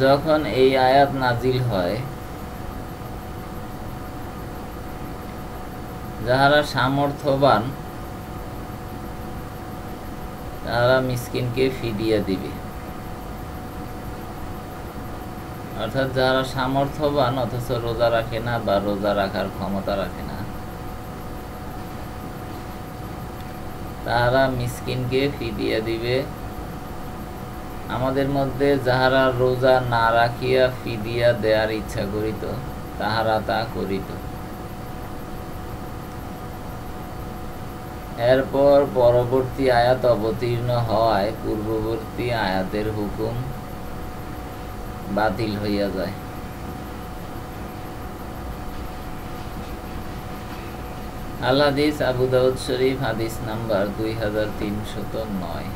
যখন এই আয়াত নাজিল হয়, যাহারা সামর্থ্যবান তারা মিসকিনকে ফিদিয়া দিবে। অর্থাৎ যারা সামর্থ্যবান অথচ রোজা রাখে না বা রোজা রাখার ক্ষমতা রাখে না, তারা মিসকিনকে ফিদিয়া দিবে। আমাদের মধ্যে যাহারা রোজা না রাখিয়া ফিদিয়া দেয়ার ইচ্ছা করিত, তাহারা তা করিত। এরপর পরবর্তী আয়াত অবতীর্ণ হওয়ায় পূর্ববর্তী আয়াতের হুকুম বাতিল হইয়া যায়। আল হাদিস আবু দাউদ শরীফ, হাদিস নাম্বার 2309।